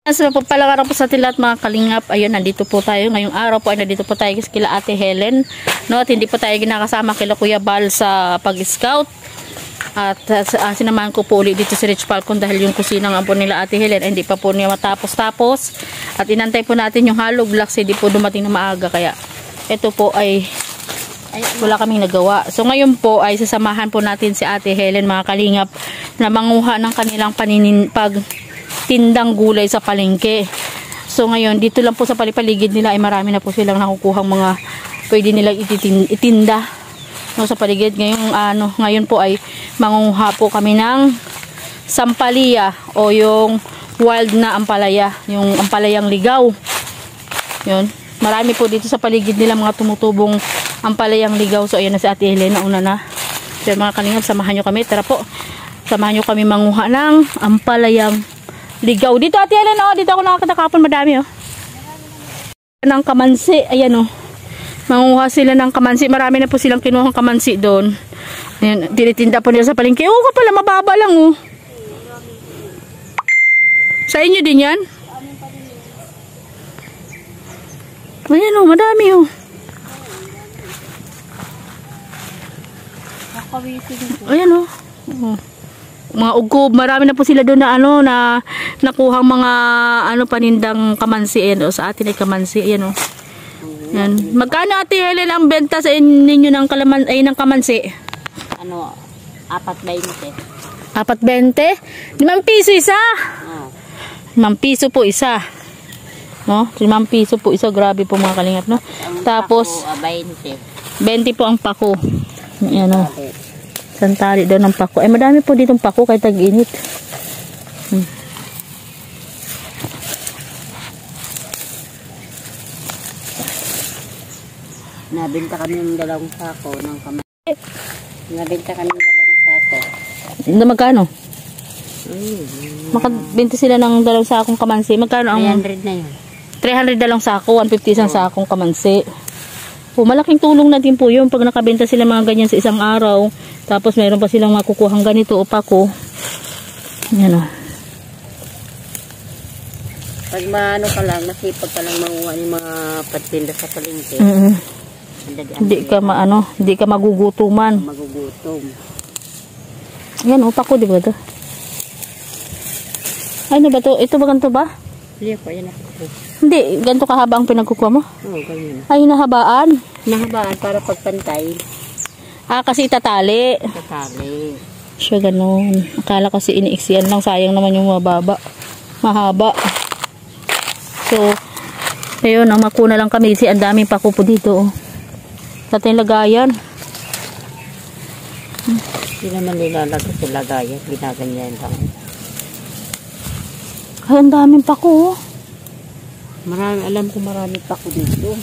Mas mapagpalakaran po sa ating lahat mga kalingap. Ayun, nandito po tayo. Ngayong araw po ay nandito po tayo kila Ate Helen. No? At hindi po tayo ginakasama kila Kuya Bal sa pag-scout. At sinamahan ko po ulit dito si Rich Falcon dahil yung kusina nga po nila Ate Helen hindi pa po niya matapos-tapos. At inantay po natin yung hollow blocks. Hindi po dumating na maaga. Kaya ito po ay wala kaming nagawa. So ngayon po ay sasamahan po natin si Ate Helen mga kalingap na manguha ng kanilang tindang gulay sa palengke. So ngayon dito lang po sa palipaligid nila ay marami na po silang nakukuhang mga pwede nilang itinda no, sa paligid. Ngayon po ay mangunguha po kami ng sampalaya o yung wild na ampalaya, yung ampalayang ligaw. Yun. Marami po dito sa paligid nila mga tumutubong ampalayang ligaw. So ayan na si Ate Helen, nauna na. So mga kalingap, samahan nyo kami. Tara po, samahan nyo kami manguha ng ampalayang ligaw. Dito Ate Helen, oh, dito ako nakakita kapon, madami oh. Ng kamansi, ayan oh. Manguha sila ng kamansi. Marami na po silang kinuhang kamansi doon. Ayan, tinitinda po nila sa palengke. Oh, kapala mababa lang oh. Sa inyo din yan? Ayan oh, madami oh. Ayan oh. Mga ugob, marami na po sila doon na na nakuhang mga panindang kamansi. Ayan, sa atin ay kamansi. Ayan, Ayan. Magkano Ate Helen ang benta sa ninyo ng kamansi? 4.20. 4.20? 5 piso isa? 5 piso po isa. No? 5 piso po isa. Grabe po mga kalingap, no? Tapos, 20. 20 po ang pako. Ayan o. Santali daw ng pako. Ay, madami po ditong pako kahit tag-init. Nabenta kami ng 2 sako ng kamansi. Nabenta kami ng 2 sako. Magkano? Makabenta sila ng 2 sakong kamansi. Magkano ang... 300 na yun. 300 na lang sako. 150 isang sakong kamansi. Malaking tulong natin po yun pag nakabenta sila mga ganyan sa isang araw. Tapos mayroon pa silang makukuhang ganito o pako. Yan o. Pag maano ka lang, masipag ka lang manguha ng mga patinda sa palengke. Hindi ka magugutuman. Magugutom. Yan o, pako, di ba ito? Ay, ano ba ito? Ito ba ganito ba? Hindi po, yan ako. Hindi, ganito kahaba ang pinagkukuha mo? Oo, ganyan. Ay, nahabaan. Nahabaan para pagpantay. Kasi itatali. Itatali. Siya ganun. Akala kasi iniiksiyan lang. Sayang naman yung mababa. Mahaba. So, ayun, makuna lang kami. Kasi ang daming pakupo dito. Oh. Sa ating lagayan. Hindi naman nilalagay sa lagayan. Ginaganyan lang. Ay, ang daming pako. Alam ko marami pako dito.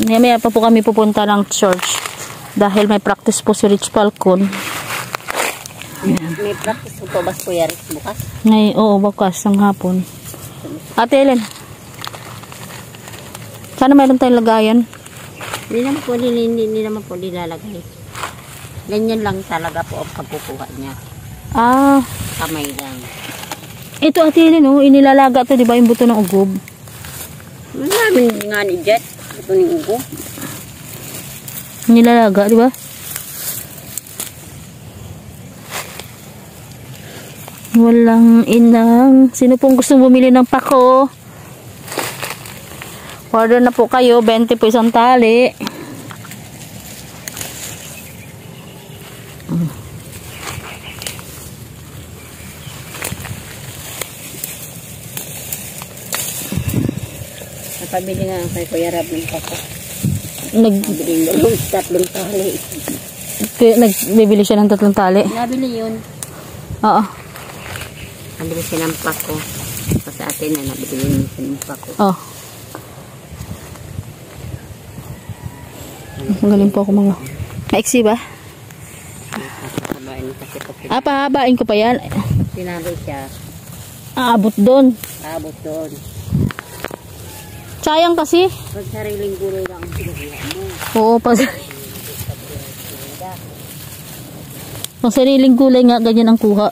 Maya pa po kami pupunta ng church dahil may practice po si Rich Falcon. May practice po ba po Yaris bukas? Oo, bukas ng hapon. Ate Helen, sana mayroon tayong lagayan? Hindi naman po nilalagay. Ganyan lang talaga po ang pagkukuha niya. Kamay lang. Ito Ate Helen, inilalaga to, di ba, yung buto ng ugob? Namin nga ni Jet. Ito ni ugob. Inilalaga, di ba? Walang inang. Sino pong gustong bumili ng pako? Order na po kayo. 20 po isang tali. Napabili nga kay Kuya Rab ng pako. Nagbili ng 3 tali. Nagbibili siya ng 3 tali? Nabili yun. Oo. Nabili siya ng pako. Sa atin na nabili siya ng pako. Oh. Magaling po ako mga. Maiksi ba? Pahabain ko pa yan. Sinali siya. Aabot doon. Aabot doon. Sayang kasi. Pag sariling gulay lang ang pinahiya mo. Oo, pag sariling gulay nga, ganyan ang kuha.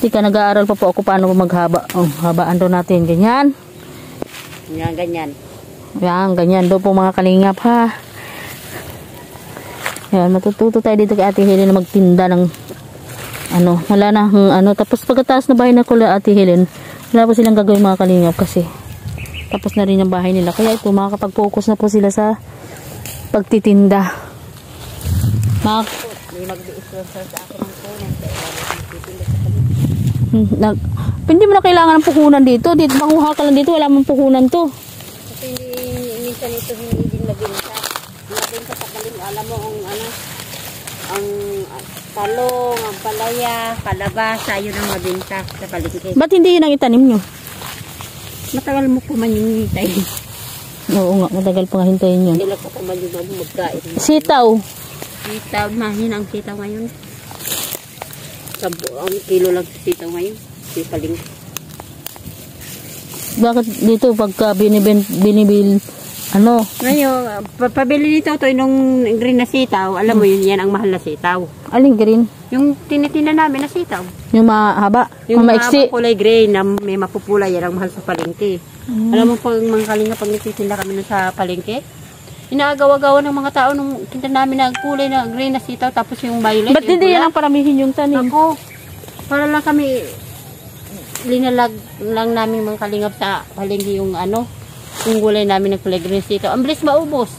Tika, nag-aaral pa po ako paano maghaba. Oh, habaan daw natin. Ganyan. Ganyan. Yan, ganyan daw po mga kalingap ha. Yan, matututo tayo dito kay Ate Helen na magtinda ng wala na tapos pagkatapos na bahay na kula Ate Helen, wala po silang gagawin mga kalingap kasi tapos na rin yung bahay nila. Kaya ito, makakapag-focus na po sila sa pagtitinda. May mag-i-sponsor sa akin ng punan. Hindi mo na kailangan ng puhunan dito. Dito makuha ka lang dito, wala mong puhunan to. Kasi minsan ito hindi din mabinta. Mabinta sa kalim. Alam mo ang talong, ang palaya, kalabasa, yun ang mabinta sa palengke. Ba't hindi yun ang itanim nyo? Matagal mo po man yung hintay. Oo nga, matagal pa nga hintayin yun. Kailan ko pa man yung magkain. Sitaw. Sitaw, mahina ang sitaw ngayon. Ang kilo lang sa sitaw ngayon. Yung palengke. Bakit dito pagka binibil Ngayon, pabili dito ito yung green na sitaw. Alam mo yun, yan ang mahal na sitaw. Aling green? Yung tinitinda namin na sitaw. Yung mahaba? Yung maiksi? mahaba kulay gray na may mapupula, yan ang mahal sa palengke. Alam mo pag mga kalinga, pag nagtitinda kami na sa palengke, inaagawa-gawa ng mga tao nung tinda namin na kulay na green na sitaw tapos yung violet. Ba't hindi yan ang paramihin yung tanim? Ako, para lang kami linalag lang namin mga kalingap sa palengke yung yung gulay namin ng kulay green sitaw. Ang bilis maubos.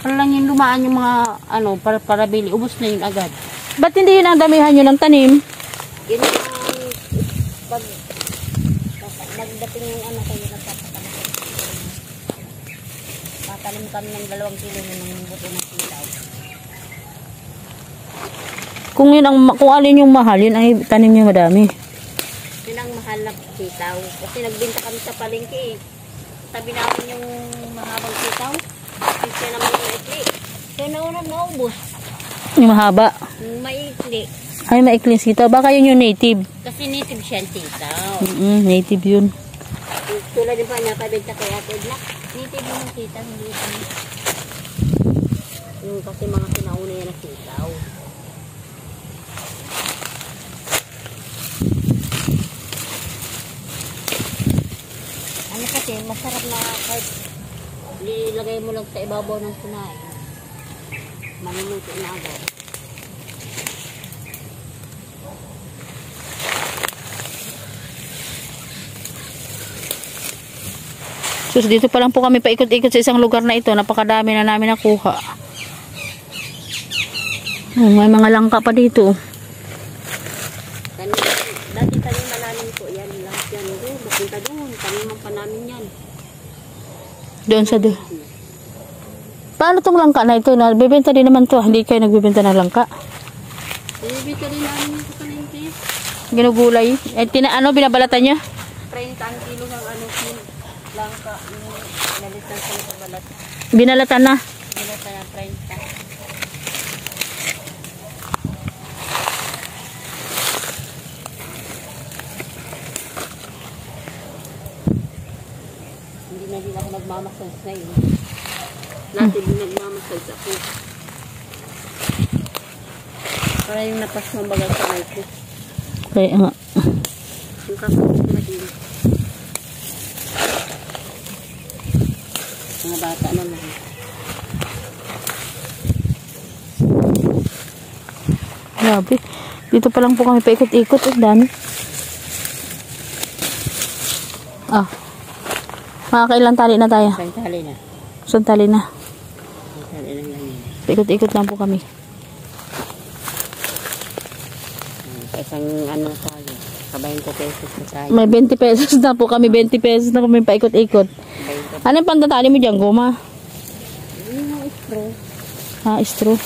Para lang yung lumaan yung mga para bili. Ubos na yun agad. Ba't hindi yun ang damihan nyo ng tanim? Yun ang pag nagdating yung kayo nagpapatanim. Matanim kami ng 2 kilo ng buto ng sitaw. Kung alin yung mahal, yun ay tanim nyo madami. Yun ang mahal na sitaw. Kasi nagbenta kami sa palengke eh. Sabi namin yung mahabang sitaw. Kasi naman yung maikli. So naubos. Yung mahaba? Maikli. Ay, maikli sitaw. Baka yun yung native. Kasi native siya ang sitaw. Native yun. Tulad yung pa nakabenta kay Ate Edna. Native yung sitaw. Hindi ito. Yung kasi mga sinauna yan ang sitaw. Kasi masarap na kahit ilagay mo lang sa ibabaw ng sunay. Manuluto na agad. Sus, dito pa lang po kami paikot-ikot sa isang lugar na ito. Napakadami na namin nakuha. May mga langka pa dito. Dati tanim malalim po yan. Lahat yan doon. Mapunta doon. Taniman pa namin yan. Doon sa doon. Paano tong langka na ito? Bibenta din naman to. Hindi kayo nagbibenta ng langka? Bibenta din namin sa palengke. Ginugulay. Binabalatan niya? 30 ang kilo ng langka. Nalitan sa balat. Binalatan na? Binalatan na 30. Hindi ako nagmamasage na yun. Natin din nagmamasage ako. Para yung napasmabagal sa ko. Kaya nga. Yung kakapit na din. Mga bata naman. Grabe. Dito pa lang po kami paikot-ikot. Ang dami. Makakailan tali na tayo? Isang tali na. Isang tali na. Isang tali lang yan. Ikot-ikot lang po kami. Isang tayo. Ka 20 pesos na tayo. May 20 pesos na po kami. 20 pesos na kami paikot-ikot. Ano yung pantatali mo dyan, goma? Yung straw. Straw.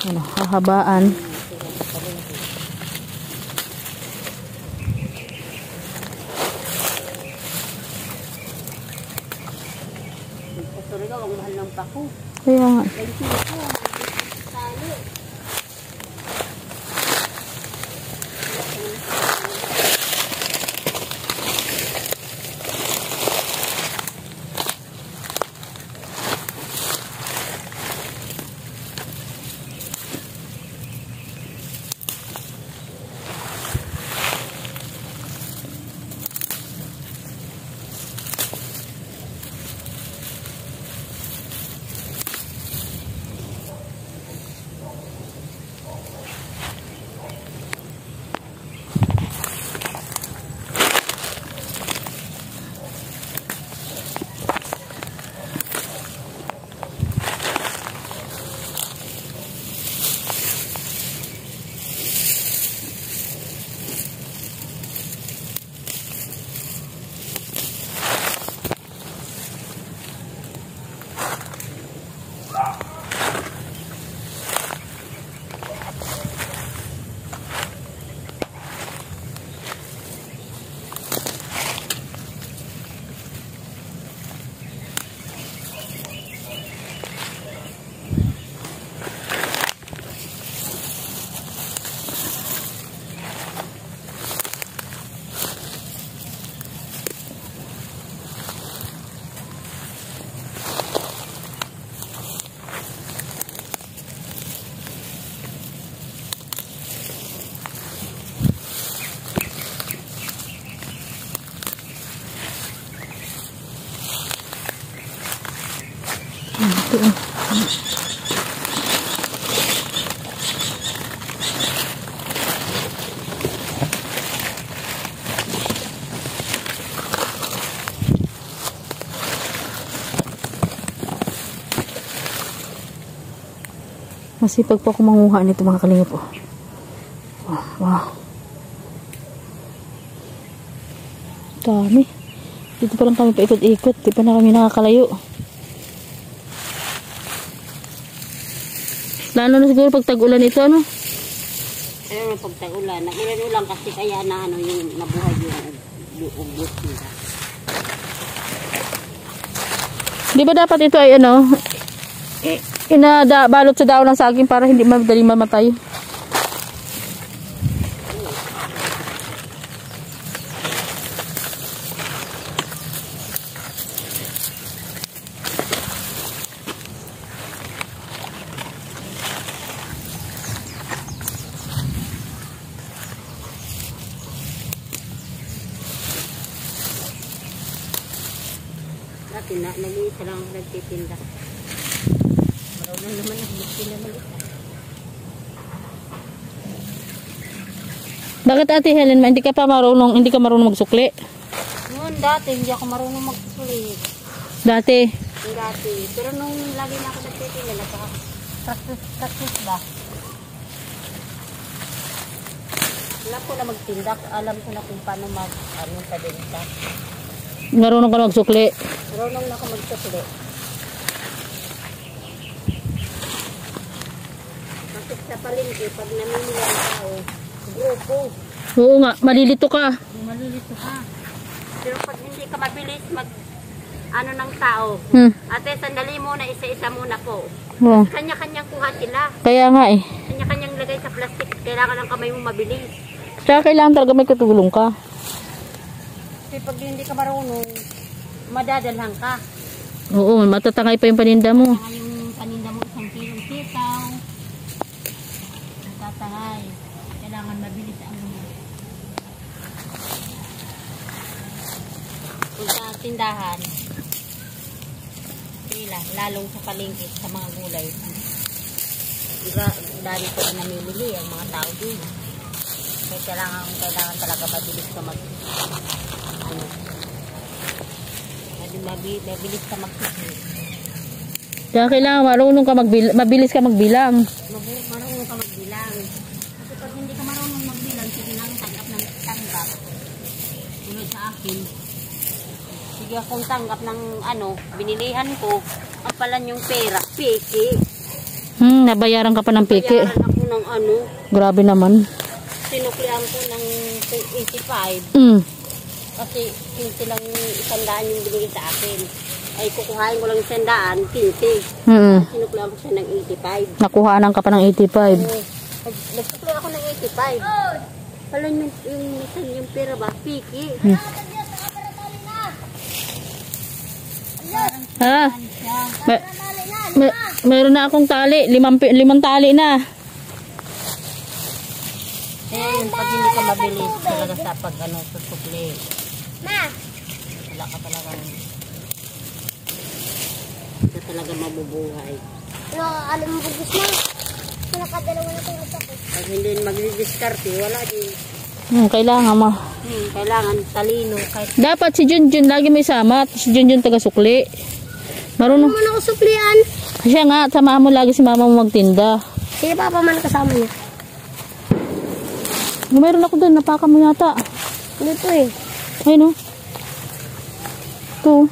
Hahabaan. Ang mahal ng pako. Kaya nga. Masipag po ako manguha nito mga kalingap. Oh. Oh, wow. Dami. Dito pa lang kami paikot-ikot. Di pa na kami nakakalayo. Lalo na siguro pag tag-ulan ito, ano? Pero pag tag-ulan, nag-ulan kasi kaya na ano yung nabuhay yung ugot nila. Di ba dapat ito ay ano, balot sa daon ng saging para hindi madaling mamatay? Dati na, nag-iisa lang ako nagtitinda. Marunong naman ang magtinda maliit. Bakit Ate Helen, hindi ka marunong magsukli? Noon dati, hindi ako marunong magsusulit. Dati? Dati. Pero nung lagi na ako nagtitinda, nagka-practice ba? Alam ko na magtinda. Alam ko na kung paano mag-padenta. Marunong ka na magsukli? Marunong na ako magsukli. Kasi sa palengke, pag namili ang tao, grupo. Oo nga, malilito ka. Malilito ka. Pero pag hindi ka mabilis ano ng tao, ate, sandali muna, isa-isa muna po. Oo. Kanya-kanyang kuha sila. Kaya nga eh. Kanya-kanyang lagay sa plastic. Kailangan ng kamay mo mabilis. Kaya kailangan talaga may katulong ka. Kasi pag hindi ka marunong, madadalhan ka. Oo, matatangay pa yung paninda mo. Kaya yung paninda mo 1 kilong sitaw, matatangay. Kailangan mabilis ang kung sa tindahan, lalong sa palengke, sa mga gulay. Dahil ko na namimili ang mga tao din. May kailangan talaga mabilis ka mabilis ka magsusunod. Kaya kailangan marunong ka mabilis ka magbilang. Marunong ka magbilang. Kasi pag hindi ka marunong magbilang, sige lang tanggap ng tanggap. Tulad sa akin. Sige akong tanggap ng binilihan ko. Ang pala yung pera, peke. Nabayaran ka pa ng peke. Nabayaran ako ng Grabe naman. Sinuklian ko ng 85. Kasi 15 lang 100 yung binigay sa akin. Ay kukuhain ko lang 100, 15. Sinuklian ko siya ng 85. Nakuhanan ka pa ng 85. Nagsukli ako ng 85. Pala yung pera ba? Piki. Meron na akong tali. 5 tali na. Pag hindi ka mabilis talaga sa pag susukli. Wala ka talaga. Hindi ka talaga mabubuhay. Alam mo bugis na. Nakadalawa na itong ako. Pag hindi mag-discarte, wala din. Kailangan mo. Kailangan talino. Dapat si Junjun lagi may sama. Si Junjun taga-sukli. Marunong. Ano mo na usuklian? Siya nga, samahan mo lagi si mama mo magtinda. Sige, papa man kasama niya. Meron ako doon, napaka mo yata. Ano ito eh? Ayun o. Ito.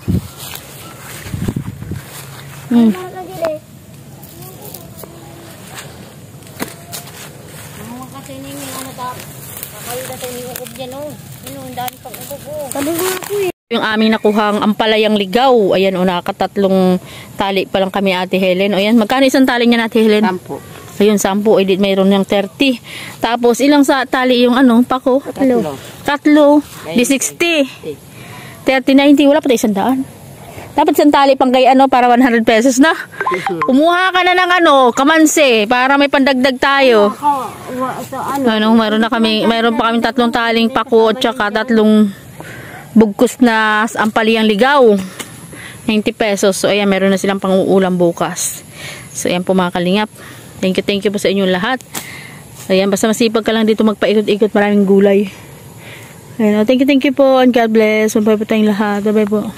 Parang kagil eh. Kasi ningin kakayo na tayo ni ukog dyan ang dami pang ukog Sabi nga ako eh. Yung aming nakuhang ampalayang ligaw. Ayan o, nakatatlong tali pa lang kami Ate Helen. O yan, magkano isang tali niya Ate Helen? 10. Ayun, 10. Edit mayroon yung 30. Tapos, ilang sa tali yung pako? 3. Di 60. 30, 90. Wala pa tayo 100. Dapat isang tali pang kay para 100 pesos na. Kumuha ka na ng kamansi para may pandagdag tayo. Mayroon pa kami 3 taling pako at saka 3 bugkos na ampaliyang ligaw. 90 pesos. So, ayan, meron na silang pang-uulam bukas. So, ayan po mga kalingap. Thank you po sa inyong lahat. Ayan, basta masipag ka lang dito magpaikot-ikot, maraming gulay. Ayan, thank you po and God bless. Mabuhay po tayong lahat. Bye-bye po.